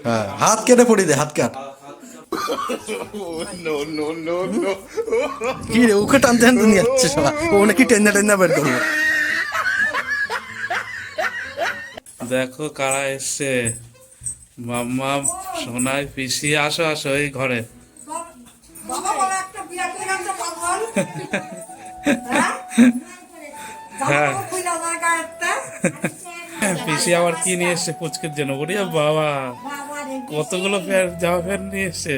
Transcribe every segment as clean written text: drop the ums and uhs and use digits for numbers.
হ্যাঁ, হাত কেটে পড়ি দে, হাত কাট। কি রে, ওকে টানতে টানতে নিয়ে যাচ্ছে শালা, ও নাকি টেন্না টেন্না বের করবো। দেখো কারা এসছে, মাম্মা, সোনাই, পিসি, আসো আসো এই ঘরে। হ্যাঁ, পিসি আবার কি নিয়ে এসছে পুচকের জন্য, বলি বাবা কতগুলো জামা প্যান্ট নিয়ে এসছে।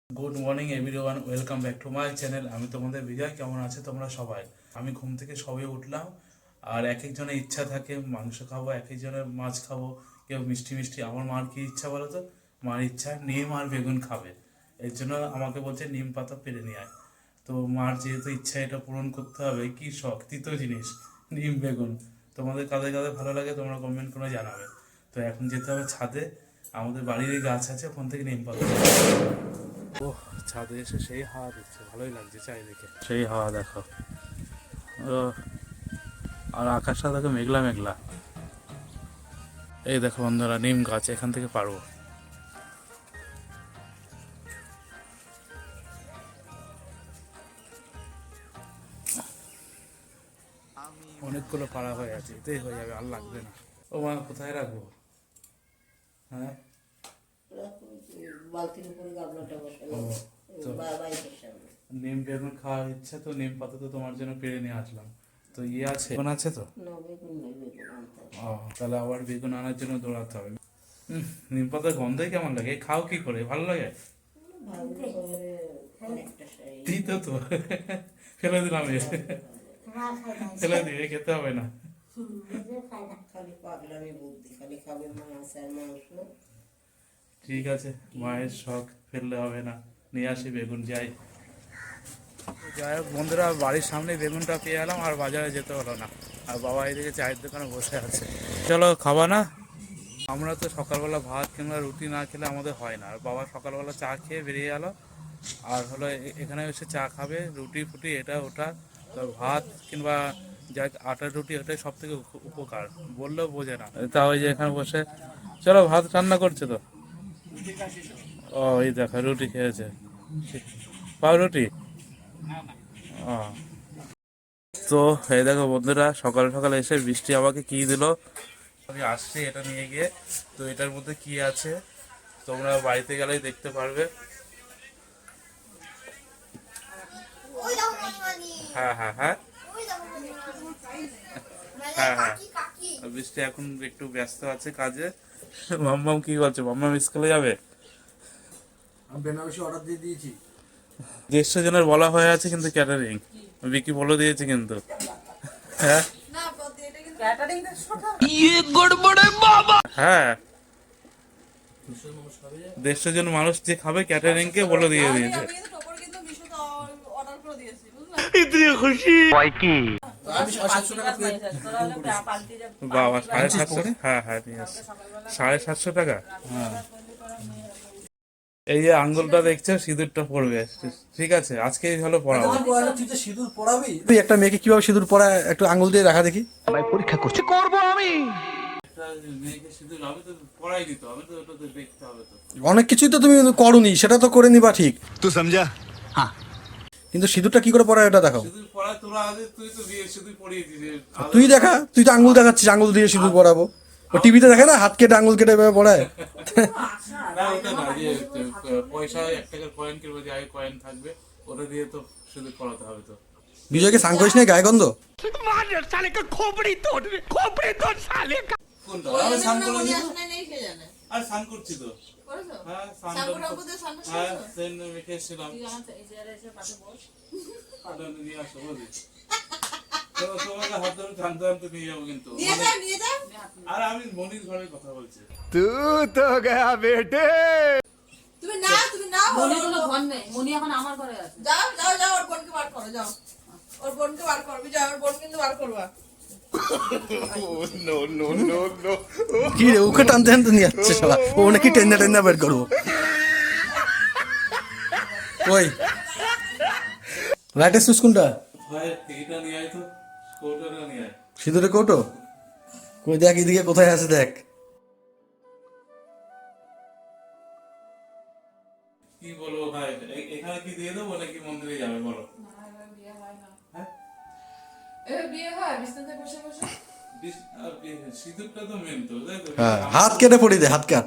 Good morning everyone, welcome back to my channel. আমি তোমাদের বিজয়। কেমন আছে তোমরা সবাই? আমি ঘুম থেকে সবে উঠলাম, আর এক একজনের ইচ্ছা থাকে মাংস খাবো, এক একজনের মাছ খাবো, কেউ মিষ্টি মিষ্টি। আমার মার কি ইচ্ছা বলো তো? মার ইচ্ছা নিম আর বেগুন খাবে, এর জন্য আমাকে বলছে নিম পাতা পেরে নিয়ে আয়। তো মার যেহেতু ইচ্ছা, এটা পূরণ করতে হবে। কি শখ, তিতো জিনিস নিম বেগুন। তোমাদের কাদের কাদের ভালো লাগে তোমরা কমেন্ট করে জানাবে। তো এখন যেতে হবে ছাদে, আমাদের বাড়ির গাছ আছে, ওখান থেকে নিম পাতা। ও ছাদে এসে সেই হাওয়া দিচ্ছে, ভালোই লাগছে চারিদিকে, সেই হাওয়া দেখো। ও, আর আকাশটা দেখো মেঘলা মেঘলা। এই দেখো বন্ধুরা, নিম গাছ, এখান থেকে পারবো। অনেকগুলো পাড়া হয়ে আছে, এতেই হয়ে যাবে, আর লাগবে না। ও মা, কোথায় রাখবো? হ্যাঁ, নিম বেগুন খাওয়ার ইচ্ছা, তো নিম পাতা তো তোমার জন্য পেরে নিয়ে আসলাম। তো ইয়ে আছে, বেগুন আছে তো? ও, তাহলে আবার বেগুন আনার জন্য দৌড়াতে হবে। নিম পাতার গন্ধই কেমন লাগে, খাও কি করে, ভালো লাগে? তিতো তো, ফেলে দিলাম, ফেলে দিয়ে খেতে হবে না। ঠিক আছে, মায়ের শখ, ফেললে হবে না। নিয়ে আসি বেগুন, যাই। যাই হোক বন্ধুরা, বাড়ির সামনে বেগুনটা পেয়ে এলাম, আর বাজারে যেতে হলো না। আর বাবা এদিকে চায়ের দোকানে বসে আছে। চলো, খাবা না? আমরা তো সকালবেলা ভাত কিংবা রুটি না খেলে আমাদের হয় না। আর বাবা সকালবেলা চা খেয়ে বেরিয়ে গেল, আর হলো এখানে এসে চা খাবে, রুটি ফুটি এটা ওটা। তো ভাত কিংবা যা আটার রুটি, ওটাই সব থেকে উপকার, বললেও বোঝে না। তা ওই যে এখানে বসে, চলো ভাত রান্না করছে তো। ও, এই দেখো রুটি খেয়েছে, পাও রুটি। ও, তো এই দেখো বন্ধুরা, সকাল সকাল এসে বৃষ্টি আমাকে কি দিল। আমি আসছি এটা নিয়ে গিয়ে। তো এটার মধ্যে কি আছে তোমরা বাড়িতে গেলেই দেখতে পারবে। হ্যাঁ হ্যাঁ হ্যাঁ হ্যাঁ হ্যাঁ, বৃষ্টি এখন একটু ব্যস্ত আছে কাজে। মাম্মাম কি করছে? মাম্মাম স্কুলে যাবে। আমি বেনারসি অর্ডার দিয়ে দিয়েছি। 150 জনের বলা হয়ে আছে, কিন্তু ক্যাটারিং বিকি বলে দিয়েছে কিন্তু। হ্যাঁ হ্যাঁ, 150 জন মানুষ যে খাবে, ক্যাটারিং কে বলে দিয়ে দিয়েছে। বাবা 750? হ্যাঁ হ্যাঁ, নিয়ে আসছে 750 টাকা। হ্যাঁ, এই যে আঙ্গুলটা দেখছো, সিঁদুরটা পড়বে, ঠিক আছে? আজকেই হলো পড়াবো। তুই তো সিঁদুর পরাবি? তুই একটা মেয়েকে কিভাবে সিঁদুর পরায় একটু আঙ্গুল দিয়ে দেখা দেখি। ভাই পরীক্ষা করছি, করব আমি। মেয়েকে সিঁদুর আমি তো পড়াই দিত, আমি তো ওটা তো দেখতে হবে তো। অনেক কিছুই তো তুমি করোনি, সেটা তো করে নিবা ঠিক, তুই সমঝা? হ্যাঁ, কিন্তু সিঁদুরটা কি করে পরায় এটা দেখাও। সিঁদুর পড়া তোরা আগে, তুই তো বিয়ে সিঁদুর পরিয়ে দিছিস। তুই দেখা, তুই তো আঙ্গুল দেখাচ্ছিস, আঙ্গুল দিয়ে সিঁদুর পরাবো। ও টিভিতে দেখে না, হাত কেটে আঙ্গুল কেটে এভাবে পড়ায়। না ওটা না, যে পয়সা 1 টাকার কয়েন কিনবো, যে কয়েন থাকবে ওটা দিয়ে তো সিঁদুর পড়াতে হবে তো। বিজয়কে স্নান করিস না, গায়ে গন্ধ। কোনটা? আমি স্নান করে নিব। আর স্নান করছি তো। হ্যাঁ, হ্যাঁ, সেন মেখে এসেছিলাম। নিয়ে আসো বুঝলি, তোমাকে হাত ধরে টানতে টানতে নিয়ে যাবো কিন্তু। আর আমি মনির ঘরে কথা বলছি। তুই তো গয়া বেটে। তুমি না মনি কোনো ঘর নেই, মনি এখন আমার ঘরে আছে। যাও যাও যাও, ওর বোনকে বার করো, যাও ওর বোনকে বার করবি, যাও ওর বোন কিন্তু বার করবা। No no no no. কি রে, ওকে টানতে টানতে নিয়ে যাচ্ছে শালা, ও নাকি টেন্না টেন্না বের করবো। ওই লাইটের সুইচ কোনটা? ভাই এটা নিয়ে আয় তো। কৌটোটা নিয়ে আয়। সিঁদুরে কৌটো কই দেখ এদিকে কোথায় আছে দেখ। কি বলবো ভাই, এখানে কি দিয়ে দেবো নাকি মন্দিরে যাবে বলো? বিয়ে হয় বিছানাতে বসে বসে। সিঁদুরটা তো মেন তো, তাই তো? হ্যাঁ হাত কেটে পড়ি দে, হাত কাট।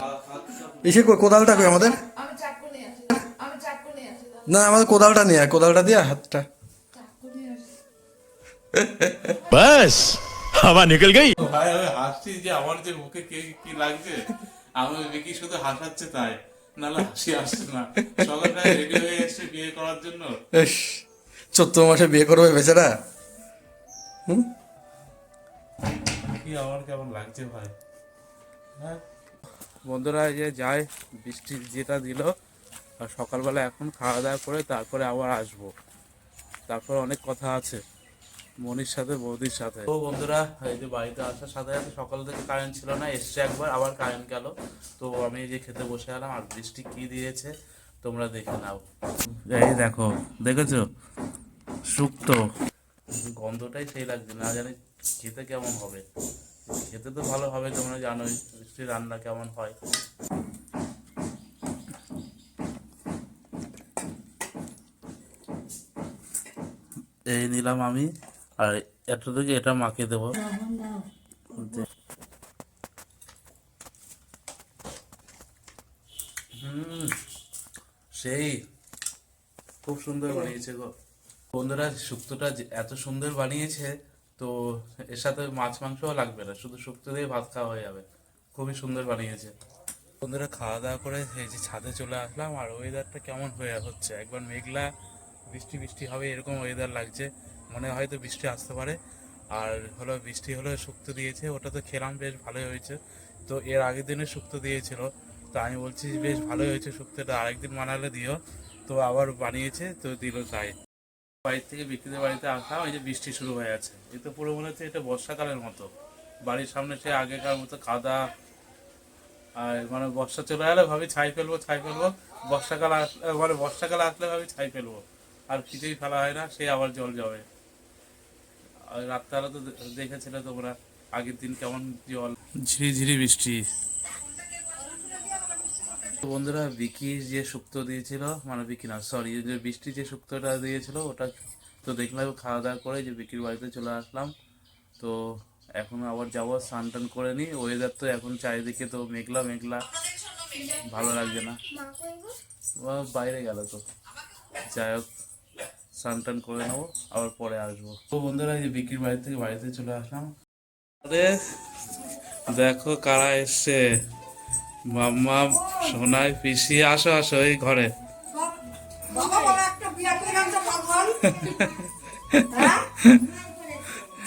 এসে কোদালটা কই আমাদের? আমি চাকু নিয়ে আসি, আমি চাকু নিয়ে আসি, না আমাদের কোদালটা নিয়ে আয়, কোদালটা দিয়ে হাতটা। চাকু নিয়ে আসি। बस हवा निकल गई। ভাই আমি হাসছি যে আমার যে মুখে কে কি লাগছে, আমি বিকি শুধু হাসাচ্ছে তাই, নাহলে হাসি আসছে না। সকালটায় রেডি হয়ে এসছে বিয়ে করার জন্য। ইস, চৈত্র মাসে বিয়ে করবে বেচারা। কি আমার কেমন লাগছে ভাই। হ্যাঁ বন্ধুরা এই যে যায়, বৃষ্টি যেটা দিল, আর সকালবেলা এখন খাওয়া দাওয়া করে তারপরে আবার আসবো, তারপর অনেক কথা আছে মনির সাথে বৌদির সাথে। তো বন্ধুরা এই যে বাড়িতে আসার সাথে সাথে সকাল থেকে কারেন্ট ছিল না, এসছে একবার আবার কারেন্ট গেল। তো আমি এই যে খেতে বসে এলাম, আর বৃষ্টি কি দিয়েছে তোমরা দেখে নাও। এই দেখো, দেখেছো শুক্তো, গন্ধটাই সেই লাগছে, না জানি খেতে কেমন হবে। খেতে তো ভালো হবে, তোমরা জানোই বৃষ্টির রান্না কেমন হয়। এই নিলাম আমি, আর এটা থেকে এটা মাখিয়ে দেবো। সেই খুব সুন্দর বানিয়েছে গো বন্ধুরা, শুক্তোটা এত সুন্দর বানিয়েছে, তো এর সাথে মাছ মাংসও লাগবে না, শুধু শুক্তো দিয়ে ভাত খাওয়া হয়ে যাবে। খুবই সুন্দর বানিয়েছে। বন্ধুরা খাওয়া দাওয়া করে এই যে ছাদে চলে আসলাম, আর ওয়েদারটা কেমন হয়ে হচ্ছে, একবার মেঘলা বৃষ্টি বৃষ্টি হবে এরকম ওয়েদার লাগছে, মনে হয় হয়তো বৃষ্টি আসতে পারে। আর হলো বৃষ্টি হলো শুক্তো দিয়েছে, ওটা তো খেলাম, বেশ ভালোই হয়েছে। তো এর আগের দিনে শুক্তো দিয়েছিল, তো আমি বলছি বেশ ভালোই হয়েছে শুক্তোটা, আরেকদিন বানালে দিও। তো আবার বানিয়েছে, তো দিল তাই। বাড়ির থেকে বিক্রিদের বাড়িতে আসলাম, এই যে বৃষ্টি শুরু হয়ে আছে, এই তো পুরো মনে হচ্ছে এটা বর্ষাকালের মতো। বাড়ির সামনে সে আগেকার মতো কাদা, আর মানে বর্ষা চলে এলে ভাবি ছাই ফেলবো ছাই ফেলবো, বর্ষাকাল আসলে মানে বর্ষাকালে আসলে ভাবি ছাই ফেলবো, আর কিছুই ফেলা হয় না, সে আবার জল জমে। আর রাত্রেবেলা তো দেখেছিলে তোমরা আগের দিন কেমন জল, ঝিরিঝিরি বৃষ্টি। তো বন্ধুরা বিকি যে শুক্তো দিয়েছিল, মানে বিকি না সরি, যে বৃষ্টি যে শুক্তোটা দিয়েছিল ওটা তো দেখলাম, খাওয়া দাওয়া করে যে বিকির বাড়িতে চলে আসলাম। তো এখন আবার যাবো, স্নান টান করে নিই। ওয়েদার তো এখন চারিদিকে তো মেঘলা মেঘলা, ভালো লাগছে না। ও বাইরে গেল তো, যাই হোক স্নান টান করে নেবো, আবার পরে আসবো। তো বন্ধুরা এই যে বিকির বাড়ি থেকে বাড়িতে চলে আসলাম। আরে দেখো কারা এসছে, মাম্মা সোনাই পিসি, আসো আসো এই ঘরে। বাবা বড় একটা বিয়ে করে গেছে পাগল। হ্যাঁ?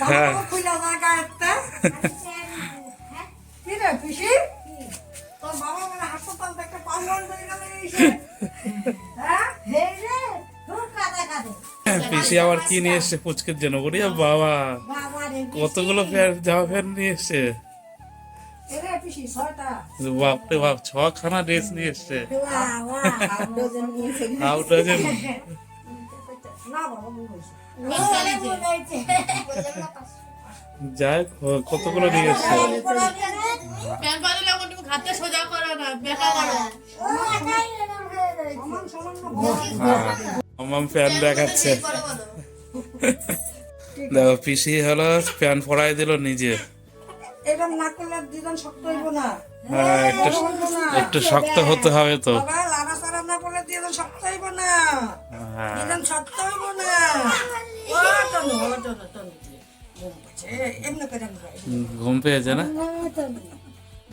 হ্যাঁ। জামা খুলে জায়গা একটা। কি রে পিসি? তোর বাবা বলে হাসপাতাল থেকে পাগল হয়ে গেল এসে। হ্যাঁ? হে রে, খুব কাঁদে কাঁদে। পিসি আবার কি নিয়ে এসছে পুচকের জন্য, বলি বাবা বাবা রে, কতগুলো প্যান্ট জামা প্যান্ট নিয়ে এসছে, এ রে পিসি, ছয়টা। বাপরে বাপ, 6খানা ড্রেস নিয়ে এসছে। বাহ, বাহ, হাফ ডজন নিয়েছে। How dozen. না বাবা, ভুল হয়েছে। যাই হোক, কতগুলো নিয়ে এসছে। প্যান পাতলা করে তুমি ঘাটে সোজা করো না, বেকা করো। সমান সমান না। হ্যাঁ আমার প্যান দেখাচ্ছে, দেখো পিসি হলো প্যান পরাই দিল নিজে। এরকম না করলে দুজন শক্ত হইব না। হ্যাঁ একটু শক্ত হতে হবে তো। বাবা লাড়া সারা না করলে দুজন শক্ত হইব না। হ্যাঁ দুজন শক্ত হইব না। ও টনু, ও টনু, টনু। ঘুম পাচ্ছে। এমনি করে আমি খাই। ঘুম পেয়েছে না?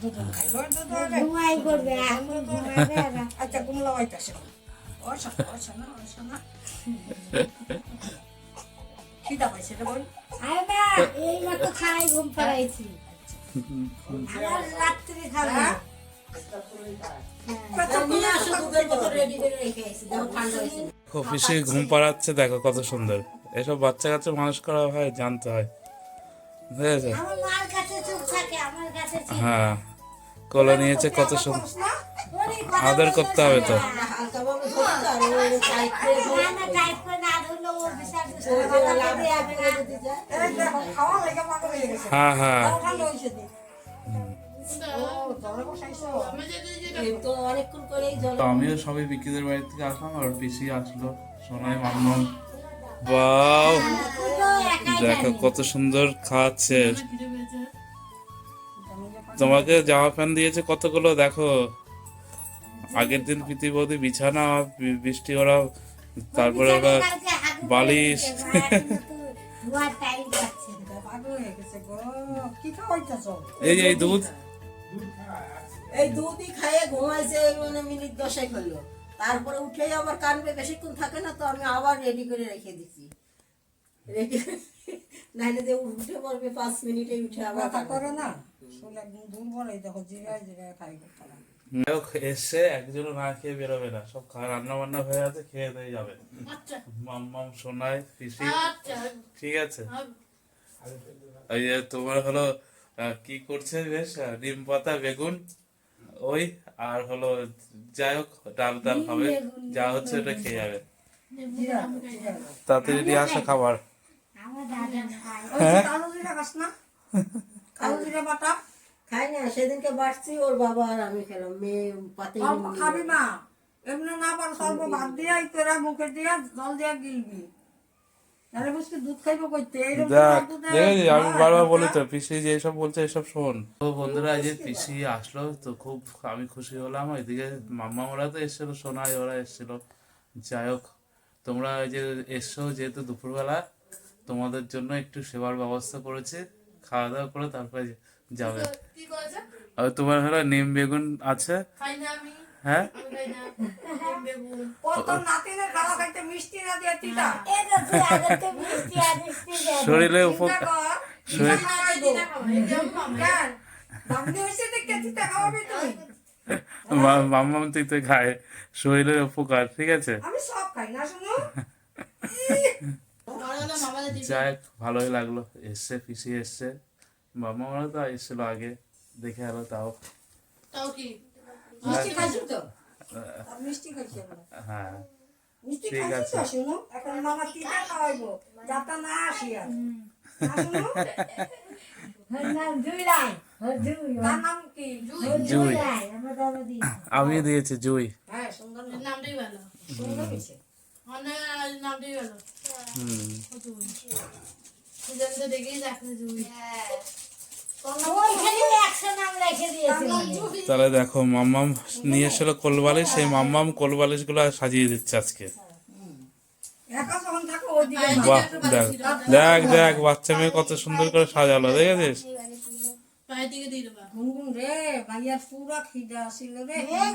দুজন খাই। ও দুজন খাই। আচ্ছা কুমলা হইতাছে। ও শোনা, ও শোনা, ও শোনা। খিদা পাইছে রে বোন। আমার রাত্রি খাবে। পিসি ঘুম পাড়াচ্ছে, দেখো কত সুন্দর। এসব বাচ্চা কাচ্চা মানুষ করা হয়, জানতে হয়, বুঝেছো? হ্যাঁ কোলে নিয়েছে, কত সুন্দর। আদর করতে হবে তো। হালকা ভাবে ধরতে আর ও টাইট করে ধরে খাওয়া লেগে পাগল হয়ে গেছে। হ্যাঁ হ্যাঁ ঠান্ডা হয়েছে দি। এই তো অনেকক্ষণ করেই জল তো আমিও সবাই বিকিদের বাড়ি থেকে আসলাম আর পিসি আসলো, সোনাই মাম্মাম। বাও, দেখো কত সুন্দর খাচ্ছে। তোমাকে জামা প্যান্ট দিয়েছে কতগুলো দেখো। আগের দিন প্রীতি বৌদি বিছানা বৃষ্টি ওরা, তারপরে ওরা বালিশ। পাগল হয়ে গেছে গো। কি খাওয়াইতেছ? এই যে এই দুধ, এই দুধই খাইয়ে ঘুমাইছে মানে মিনিট 10 হলো। তারপরে উঠেই আবার কানবে, বেশিক্ষণ থাকে না তো আমি আবার রেডি করে রেখে দিছি। রেডি নাইলে যে উঠে পড়বে 5 মিনিটে উঠে আবার করে না। শোল একদম দুর্বল এই দেখো জিরা জিরা খাই করতে না। এসে একজনও না খেয়ে বেরোবে না, সব রান্না বান্না হয়ে আছে, খেয়ে দিয়ে যাবে। মাম্মাম, সোনাই, পিসি, ঠিক আছে। এই যে তোমার হলো কি করছে বেশ, নিম পাতা বেগুন ওই, আর হলো যাই হোক ডাল ডাল হবে, যা হচ্ছে ওটা খেয়ে যাবে। তাড়াতাড়ি দিয়ে আসা খাবার। হ্যাঁ কালো জিরা খাস না? কালো জিরা বাটা খাই না, সেদিনকে বাড়ছি ওর বাবা আর আমি খেলাম। মেয়ে পাতে খাবি না, এমনি না পারো অল্প ভাত দিয়া তোরা মুখে দিয়া জল দিয়া গিলবি। আরে বুঝতে দুধ খাইবো কইতে এইরকম দেখ দেখেছি, আমি বারবার বলি তো পিসি যে এসব বলছে এসব শোন। তো বন্ধুরা, এই যে পিসি আসলো তো খুব আমি খুশি হলাম। ওইদিকে মাম্মা ওরা তো এসেছিল, সোনাই ওরা এসেছিল। যাই হোক, তোমরা এই যে এসছো যেহেতু দুপুরবেলা, তোমাদের জন্য একটু সেবার ব্যবস্থা করেছি। খাওয়া দাওয়া করে তারপরে যাবে। কি করেছে? আর তোমার হলো নিম বেগুন আছে। খাই না আমি, হ্যাঁ আমি খাই না বেগুন। ও তো নাতিনের খাওয়া খাইতে মিষ্টি না দিয়ে তিতা। শরীরে উপকার, শরীর দিদা খাবো, এই যে আম্মা, কেন বামনি হইছে দেখতে তিতা খাওয়াবি তুই? মাম্মাম তুই তো খায়, শরীরের উপকার, ঠিক আছে। আমি সব খাই না শুনো। বড় হলে মামাদের দিবি। যাই হোক, ভালোই লাগলো এসছে, পিসি এসছে, মাম্মা ওরা তো এসেছিল আগে, দেখে এলো তাও। তাও কি? মিষ্টি খাইছি তো? মিষ্টি খাইছি আমরা। হ্যাঁ মিষ্টি ঠিক খাইছি আছে। তো শুনো। এখন মামা তিতা খাওয়াইবো, যাতা না আসি আর। না শুনো? তার নাম কি? জুই, আমি দিয়েছি জুই। হ্যাঁ সুন্দর নাম। নামটাই ভালো, সুন্দর হয়েছে। অনেক নামটাই ভালো। হুম, সুজানকে দেখেই ডাকছে জুই। তাহলে দেখো মাম্মাম নিয়ে এসেছিল কোলবালিশ, সেই মাম্মাম কোলবালিশ গুলো সাজিয়ে দিচ্ছে আজকে। একা যখন থাকো ওইদিকে বাহ, দেখ দেখ দেখ বাচ্চা মেয়ে কত সুন্দর করে সাজালো, দেখেছিস? পায়ের দিকে দিয়ে দেবা। গুনগুন রে, ভাইয়ার পুরা খিদা ছিল রে। হ্যাঁ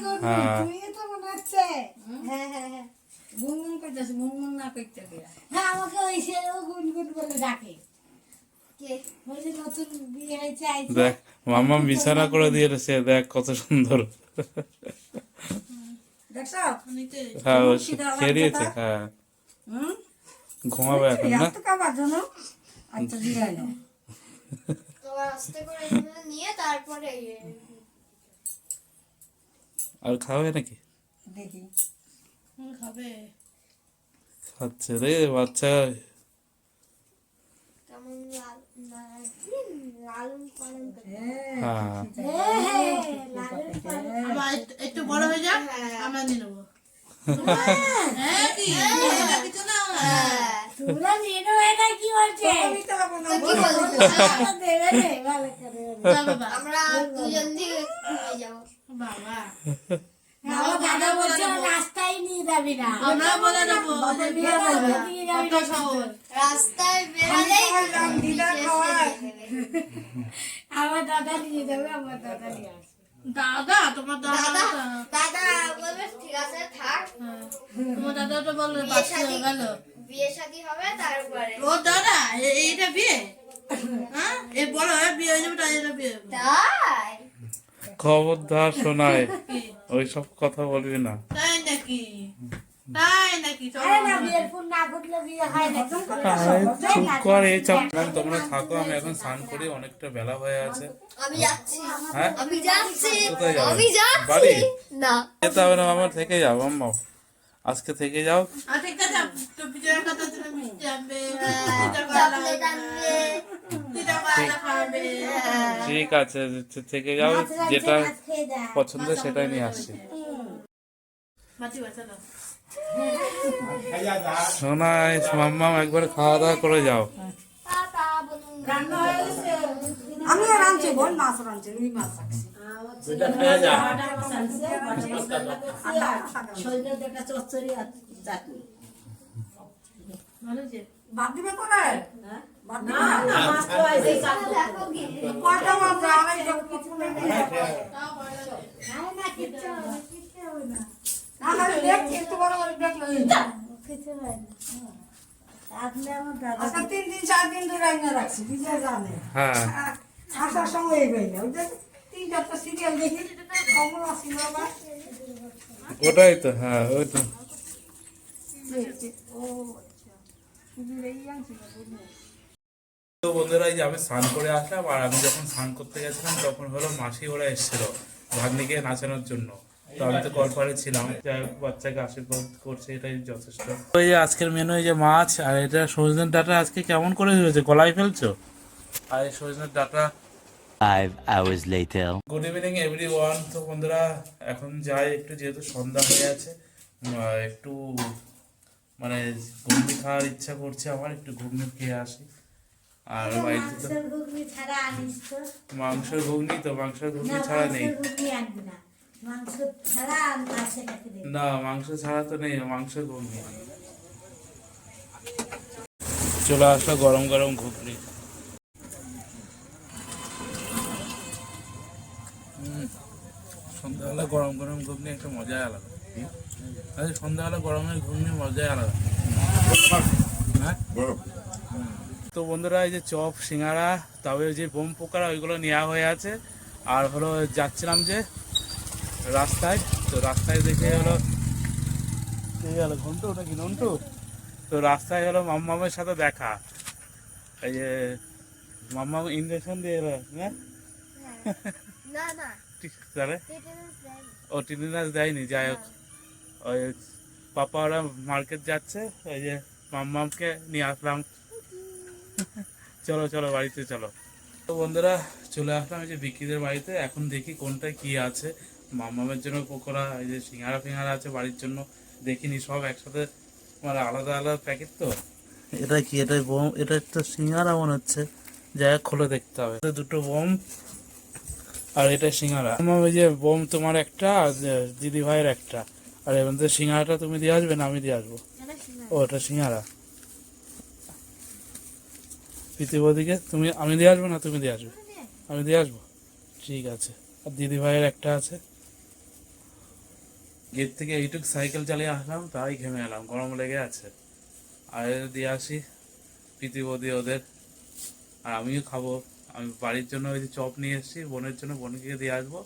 গুনগুন কইতাছে, গুনগুন না কইতে কে? দেখ মাম্মাম বিছানা করে দিয়েছে, দেখ কত সুন্দর। দেখছো? অনেকে হ্যাঁ ও খেয়ে দিয়েছে, হ্যাঁ হুম? ঘুমাবে এখন না। এত খাবার জন্য? আচ্ছা জিরাই নাও। তোমার আস্তে করে এগুলো নিয়ে তারপরে আর খাবে নাকি? দেখি। খাবে। খাচ্ছে রে বাচ্চা। কেমন লালন পালন করে। হ্যাঁ আমার একটু বড় হয়ে যাক, আমরা নিয়ে নেবো। হ্যাঁ কি? এটা কিছু না। আমি তো বাবা না, যা বাবা। আমরা দুজন দিয়ে ঘুমিয়ে যাবো। বাবা দাদা বলছে রাস্তায় নিয়ে যাবি না। আমরা বলে দেবো কত সহজ। রাস্তায় বেরালেই দিদা খাওয়ায়। দাদা, তোমার দাদা দাদা বলবে ঠিক আছে থাক, তোমার দাদা তো বললো বাচ্চা হয়ে গেল। বিয়ে শাদী হবে তারপরে। ও দাদা, এইটা বিয়ে? হ্যাঁ, এ বড় হয়ে বিয়ে হয়ে যাবে, তাই এটা বিয়ে হবে। তাই খবরদার শোনায়, কি? ওই সব কথা বলবি না। তাই নাকি? তাই নাকি? চলো। আরে না, বিয়ের ফুল না ফুটলে বিয়ে হয় না। চুপ কর, এই চাপ তোমরা থাকো, আমি এখন স্নান করি, অনেকটা বেলা হয়ে আছে। আমি যাচ্ছি হ্যাঁ, আমি যাচ্ছি কোথায় যাবে? আমি যাচ্ছি বাড়ি? না যেতে হবে না আমার, থেকে যাও আম্মা, আজকে থেকে যাও। ঠিক আছে, টুপি জোড়া কথা তুমি মিষ্টি আনবে, চকলেট আনবে খাবে। ঠিক আছে, থেকে যাও, যেটা পছন্দ সেটাই নিয়ে আসছি। মাছি বাচ্চা দাও। সোনা, মাম্মা একবার খাওয়া দাওয়া করে যাও। টাটা বলুন আমিও রাঁধছি, বোন মাছ রাঁধছে, রুই মাছ রাঁধছে। শরীরের একটা চচ্চড়ি আর চাটনি। ভালো যে বাদ দিবে করে? বাদ দিবে না না? না, মাছ তো আছে, চাটনি। কয়টা মাছ রাঁধে? কিছু নেই। তাও ভালো লাগে। খায় না, কিচ্ছু হবে না, কিচ্ছু হবে না। না, আমি দেখছি, একটু বড় করে দেখলো, এই যা। কিচ্ছু হয় না। আপনি আমার দাদা। আচ্ছা, 3 দিন 4 দিন ধরে রান্না রাখছি, নিজে জানে। হ্যাঁ, আসার সময় এই বই না। ওই যে 3-4টা সিরিয়াল দেখি, কমলা ছিল আবার। ওটাই তো, হ্যাঁ ওই তো। তো বন্ধুরা, এই যে আমি স্নান করে আসলাম, আর আমি যখন স্নান করতে গেছিলাম তখন হলো মাসি ওরা এসেছিল ভাগ্নিকে নাচানোর জন্য। তো আমি তো কলপারে ছিলাম, যাই হোক বাচ্চাকে আশীর্বাদ করছে, এটাই যথেষ্ট। ওই যে আজকের মেনু, এই যে মাছ, আর এটা সজনের ডাঁটা আজকে কেমন করে হয়েছে, গলায় ফেলছো? আর এই সজনের ডাঁটা। 5 hours later. Good evening everyone. তো বন্ধুরা, এখন যাই একটু, যেহেতু সন্ধ্যা হয়ে আছে, একটু মানে ঘুগনি খাওয়ার ইচ্ছা করছে আমার, একটু ঘুগনি খেয়ে আসি। আর বাড়িতে তো মাংসের ঘুগনি ছাড়া আনিস তো। মাংসের ঘুগনি, তো মাংসের ঘুগনি না, ছাড়া নেই। মাংসের ঘুগনি আনবি না। মাংস ছাড়া আছে নাকি দেখি। না, মাংস ছাড়া তো নেই, মাংসের ঘুগনি। চলে আসলো গরম গরম ঘুগনি। সন্ধ্যাবেলা গরম গরম ঘুগনি একটা মজাই আলাদা। আরে সন্ধ্যাবেলা গরমের ঘুগনি মজাই আলাদা। হ্যাঁ? তো বন্ধুরা, এই যে চপ, সিঙ্গারা, তবে যে বোম পোকারা, ওইগুলো নেওয়া হয়ে আছে। আর হলো যাচ্ছিলাম যে রাস্তায়, তো রাস্তায় দেখে হলো গেল ঘন্টু নাকি নন্টু, তো রাস্তায় হলো মাম্মামের সাথে দেখা। এই যে মাম্মাম ইঞ্জেকশন দিয়ে এলো, হ্যাঁ না না তাহলে টিটেনাস দেয়নি। ও টিনিনাস দেয়নি। যাই হোক, ওই পাপা ওরা মার্কেট যাচ্ছে, ওই যে মাম্মামকে নিয়ে আসলাম। চলো চলো বাড়িতে চলো। তো বন্ধুরা, চলে আসলাম এই যে বিকিদের বাড়িতে। এখন দেখি কোনটা কি আছে। মাম্মামের জন্য পকোড়া, এই যে সিঙ্গারা ফিঙ্গারা আছে বাড়ির জন্য, দেখিনি সব একসাথে, মানে আলাদা আলাদা প্যাকেট। তো এটা কি, এটা বোম, এটা একটা সিঙ্গারা মনে হচ্ছে, যাই হোক খুলে দেখতে হবে। দুটো বোম, আর এটা সিঙ্গারা। আমার ওই যে বোম তোমার একটা, আর দিদি ভাইয়ের একটা, আর এর মধ্যে সিঙ্গারাটা তুমি দিয়ে আসবে না আমি দিয়ে আসবো? ও, এটা সিঙ্গারা। পৃথিবীদিকে তুমি, আমি দিয়ে আসবো না তুমি দিয়ে আসবে? আমি দিয়ে আসবো, ঠিক আছে। আর দিদি ভাইয়ের একটা আছে। গেট থেকে এইটুক সাইকেল চালিয়ে আসলাম, তাই ঘেমে এলাম, গরম লেগে আছে। আর এদের দিয়ে আসি পৃথিবী ওদের, আর আমিও খাবো। আমি বাড়ির জন্য ওই যে চপ নিয়ে এসেছি বোনের জন্য, বোনকে দিয়ে আসবো।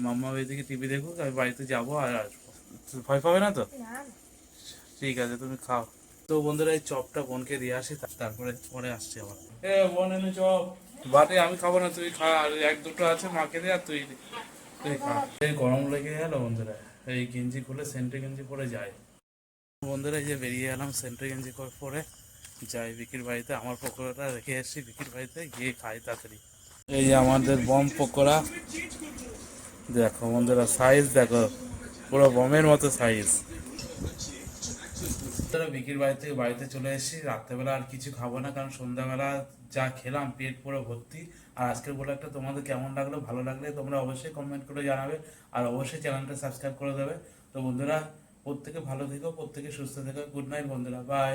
মাম্মা ওইদিকে টিভি দেখুক, আমি বাড়িতে যাবো আর আসবো। ভয় পাবে না তো? ঠিক আছে, তুমি খাও। তো বন্ধুরা, এই চপটা বোনকে দিয়ে আসি, তারপরে পরে আসছি আবার। এ বোন, এনে চপ বাটে, আমি খাবো না, তুই খা। আর 1-2টো আছে মাকে দে, আর তুই খা। এই গরম লেগে গেল বন্ধুরা, এই গেঞ্জি খুলে সেন্টে গেঞ্জি পরে যায়। বন্ধুরা, এই যে বেরিয়ে এলাম সেন্টে গেঞ্জি পরে, যাই বিকির বাড়িতে। আমার পকোড়াটা রেখে এসেছি বিকির বাড়িতে, গিয়ে খাই তাড়াতাড়ি। এই যে আমাদের বম পকোড়া, দেখো বন্ধুরা সাইজ দেখো, পুরো বমের মতো সাইজ। বিকির বাড়ি থেকে বাড়িতে চলে এসেছি। রাত্রেবেলা আর কিছু খাবো না, কারণ সন্ধ্যাবেলা যা খেলাম পেট পুরো ভর্তি। আর আজকের ব্লগটা তোমাদের কেমন লাগলো, ভালো লাগলে তোমরা অবশ্যই কমেন্ট করে জানাবে, আর অবশ্যই চ্যানেলটা সাবস্ক্রাইব করে দেবে। তো বন্ধুরা, প্রত্যেকে ভালো থেকো, প্রত্যেকে সুস্থ থেকো। গুড নাইট বন্ধুরা, বাই।